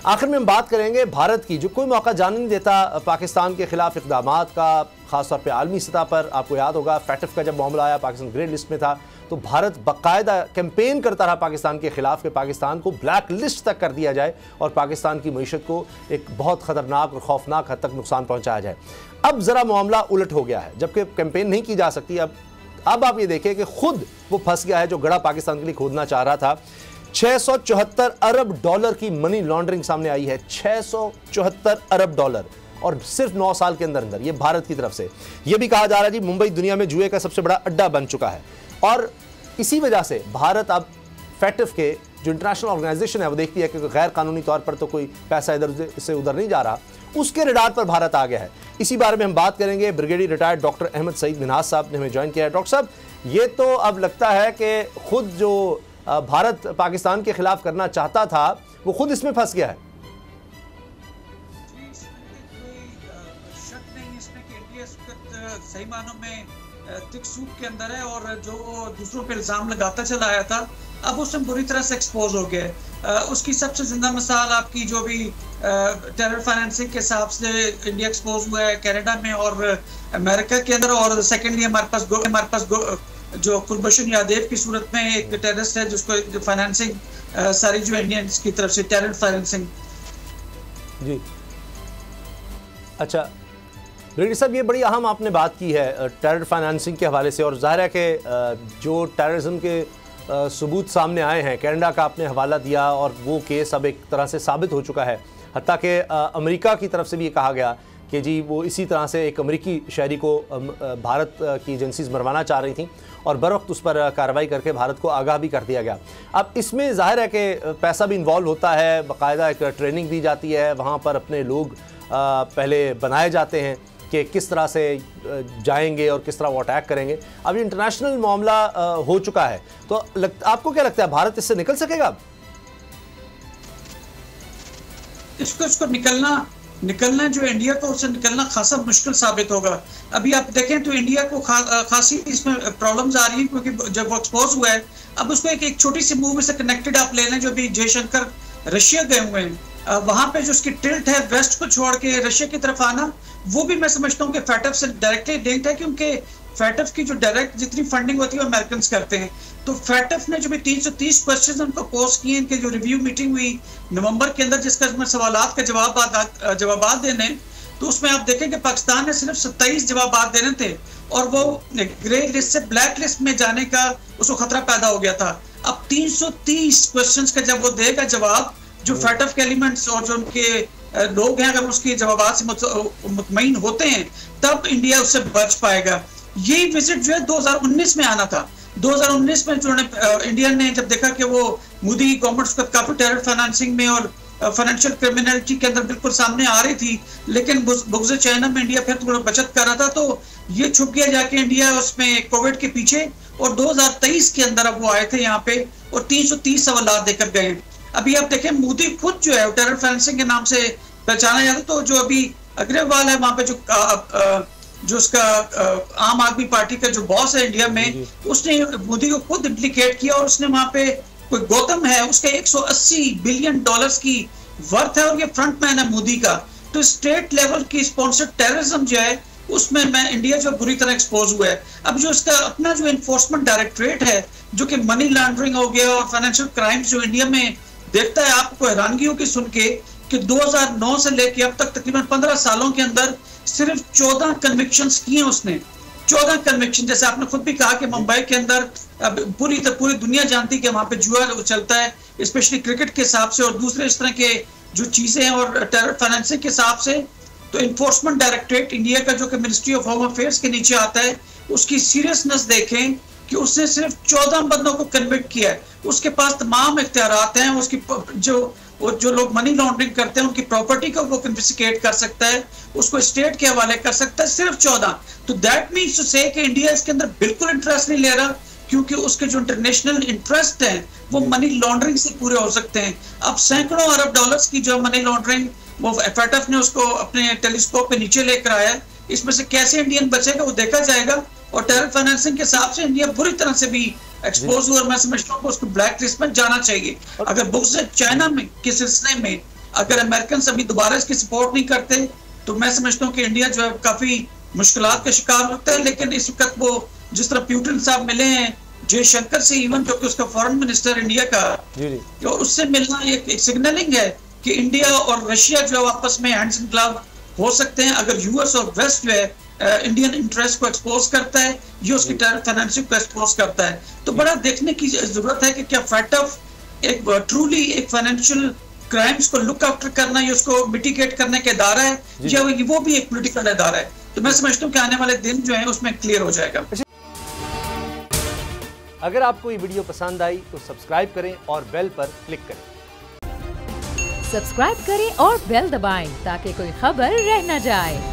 आखिर में हम बात करेंगे भारत की, जो कोई मौका जाने नहीं देता पाकिस्तान के खिलाफ इक़दामात का, खासतौर पे आलमी सतह पर। आपको याद होगा फैटफ का जब मामला आया, पाकिस्तान ग्रे लिस्ट में था, तो भारत बाकायदा कैंपेन करता रहा पाकिस्तान के खिलाफ कि पाकिस्तान को ब्लैक लिस्ट तक कर दिया जाए और पाकिस्तान की मईशत को एक बहुत ख़तरनाक और खौफनाक हद तक नुकसान पहुँचाया जाए। अब ज़रा मामला उलट हो गया है, जबकि कैंपेन नहीं की जा सकती। अब आप ये देखें कि खुद वो फंस गया है जो गड़ा पाकिस्तान के लिए खोदना चाह रहा था। 674 अरब डॉलर की मनी लॉन्ड्रिंग सामने आई है, 674 अरब डॉलर, और सिर्फ 9 साल के अंदर अंदर। ये भारत की तरफ से। यह भी कहा जा रहा है जी मुंबई दुनिया में जुए का सबसे बड़ा अड्डा बन चुका है, और इसी वजह से भारत अब फैटफ के जो इंटरनेशनल ऑर्गेनाइजेशन है वो देखती है कि गैर कानूनी तौर पर तो कोई पैसा इधर से उधर नहीं जा रहा, उसके रडार पर भारत आ गया है। इसी बारे में हम बात करेंगे। Brigadier retired doctor Ahmed Saeed Minhaj sahab ने हमें ज्वाइन किया है। डॉक्टर साहब, ये तो अब लगता है कि खुद जो भारत पाकिस्तान के खिलाफ करना चाहता था वो खुद इसमें फंस गया है। शक नहीं इसमें कि इंडिया इस वक्त सही मानों में तिक सूप के अंदर है, और जो दूसरों पे इल्जाम लगाता चला आया था अब उसमें बुरी तरह से एक्सपोज हो गया है। उसकी सबसे जिंदा मिसाल आपकी जो भी टेरर फाइनेंसिंग के हिसाब से इंडिया एक्सपोज हुआ है कनाडा में और अमेरिका के अंदर, और सेकेंडली हमारे पास जो कुलभूषण यादव की सूरत में एक टेररिस्ट है जिसको फाइनेंसिंग सारी जो इंडियंस की तरफ से टेरर फाइनेंसिंग। जी अच्छा ब्रिगेडियर साहब, ये बड़ी अहम आपने बात की है टेरर फाइनेंसिंग के हवाले से, और जाहिर है कि जो टेररिज्म के सबूत सामने आए हैं, कनाडा का आपने हवाला दिया और वो केस अब एक तरह से साबित हो चुका है। हत्ता कि अमेरिका की तरफ से भी ये कहा गया कि जी वो इसी तरह से एक अमेरिकी शहरी को भारत की एजेंसीज मरवाना चाह रही थी, और बरवक्त उस पर कार्रवाई करके भारत को आगाह भी कर दिया गया। अब इसमें जाहिर है कि पैसा भी इन्वॉल्व होता है, बाकायदा एक ट्रेनिंग दी जाती है, वहाँ पर अपने लोग पहले बनाए जाते हैं कि किस तरह से जाएंगे और किस तरह वो अटैक करेंगे। अब ये इंटरनेशनल मामला हो चुका है, तो आपको क्या लगता है भारत इससे निकल सकेगा? इसको निकलना जो इंडिया को उससे निकलना खासा मुश्किल साबित होगा। अभी आप देखें तो इंडिया को खासी इसमें प्रॉब्लम्स आ रही हैं, क्योंकि जब वो एक्सपोज हुआ है अब उसको एक छोटी सी मूव से कनेक्टेड आप ले लें। जो भी जयशंकर रशिया गए हुए हैं, वहां पे जो उसकी टिल्ट है वेस्ट को छोड़ के रशिया की तरफ आना, वो भी मैं समझता हूँ कि फैटफ से डायरेक्टली लिंक्ड है, क्योंकि फैटफ की जो डायरेक्ट जितनी फंडिंग होती है वो अमेरिकन करते हैं। तो फैटफ ने जो भी 330 क्वेश्चन उनको पोस्ट किए, इनके जो रिव्यू मीटिंग हुई नवंबर के अंदर, जिसका इसमें सवालात का जवाब देने, तो उसमें आप देखें कि पाकिस्तान ने सिर्फ 27 जवाब देने थे, और वो ग्रे लिस्ट से ब्लैक लिस्ट में जाने का उसको खतरा पैदा हो गया था। अब 330 क्वेश्चन का जब वो देगा जवाब, जो फैटफ के एलिमेंट्स और जो उनके लोग हैं अगर उसके जवाब से मुतमईन होते हैं, तब इंडिया उससे बच पाएगा। यही विजिट जो है 2019 में आना था। 2019 में जो इंडिया ने जब देखा कि वो मोदी की गवर्नमेंट काफी टेरर फाइनेंसिंग में और फाइनेंशियल क्रिमिनलिटी के अंदर बिल्कुल सामने आ रही थी, लेकिन बुग़्ज़ चाइना में इंडिया फिर थोड़ा बचत कर रहा था, तो ये छुप गया जाके इंडिया उसमें कोविड के पीछे, और 2023 के अंदर अब वो आए थे यहाँ पे और 330 सवाल देकर गए। अभी आप देखें मोदी खुद जो है टेरर फाइनेंसिंग के नाम से पहचाना जाता, तो जो अभी अग्रवाल है वहां पे जो उसका आम आदमी पार्टी का जो बॉस है इंडिया में, उसने मोदी को खुद इंप्लीकेट किया, और उसने वहां पे कोई गौतम है उसके 180 बिलियन डॉलर्स की वर्थ है, और ये फ्रंट मैन है मोदी का। तो स्टेट लेवल की स्पॉन्सर्ड टेररिज्म जो है उसमें इंडिया जो बुरी तरह एक्सपोज हुआ है। अब जो इसका अपना जो इन्फोर्समेंट डायरेक्टरेट है, जो कि मनी लॉन्ड्रिंग हो गया और फाइनेंशियल क्राइम्स जो इंडिया में देखता है, आपको हैरानगी होगी सुन के कि 2009 से लेकर अब तक तकरीबन 15 सालों के अंदर सिर्फ 14 कन्विक्शंस किए उसने। 14 कन्विक्शन, जैसे आपने खुद भी कहा कि मुंबई के अंदर पूरी दुनिया जानती है कि वहां पे जुआ चलता है, स्पेशली क्रिकेट के हिसाब से और दूसरे इस तरह के जो चीजें हैं, और टेरर फाइनेंसिंग के हिसाब से। तो इन्फोर्समेंट डायरेक्टरेट इंडिया का जो कि मिनिस्ट्री ऑफ होम अफेयर्स के नीचे आता है, उसकी सीरियसनेस देखें कि उसने सिर्फ 14 बंदों को कन्विक्ट किया है। उसके पास तमाम इख्तियारात हैं, उसकी जो लोग मनी लॉन्ड्रिंग करते हैं उनकी प्रॉपर्टी को वो कन्फिस्केट कर सकता है, उसको स्टेट के हवाले कर सकता है, सिर्फ 14। तो दैट मीन्स टू से कि इंडिया इसके अंदर बिल्कुल इंटरेस्ट नहीं ले रहा, क्योंकि उसके जो इंटरनेशनल इंटरेस्ट हैं वो मनी लॉन्ड्रिंग से पूरे हो सकते हैं। अब सैकड़ों अरब डॉलर्स की जो मनी लॉन्ड्रिंग वो फैटफ ने उसको अपने टेलीस्कोप पे नीचे लेकर आया, इसमें से कैसे इंडियन बचेगा वो देखा जाएगा। और टेरर फाइनेंसिंग के हिसाब से इंडिया बुरी तरह से भी एक्सपोज हुआ, और मैं समझता हूँ उसको ब्लैक लिस्ट में जाना चाहिए। अगर बुग़्ज़ चाइना में के सिलसिले में अगर अमेरिकन अभी दोबारा इसकी सपोर्ट नहीं करते तो मैं समझता हूँ कि इंडिया जो है काफी मुश्किलात का शिकार होता है। लेकिन इस वक्त वो जिस तरह प्यूटिन साहब मिले हैं जयशंकर से, इवन जो कि उसका फॉरेन मिनिस्टर इंडिया का, तो उससे मिलना एक सिग्नलिंग है कि इंडिया और रशिया जो आपस में हैंड्स इन ग्लव हो सकते हैं। अगर यूएस और वेस्ट जो है इंडियन इंटरेस्ट को एक्सपोज करता है, ये उसकी फाइनेंशियल को एक्सपोज करता है, तो बड़ा देखने की जरूरत है कि क्या फैटफ एक ट्रूली एक फाइनेंशियल क्राइम्स को लुक आफ्टर करना या उसको मिटिगेट करने का इदारा है या वो भी एक पॉलिटिकल इदारा है। तो मैं समझता हूँ कि आने वाले दिन जो है उसमें क्लियर हो जाएगा। अगर आपको ये वीडियो पसंद आई तो सब्सक्राइब करें और बेल पर क्लिक करें। सब्सक्राइब करें और बेल दबाएं ताकि कोई खबर रह न जाए।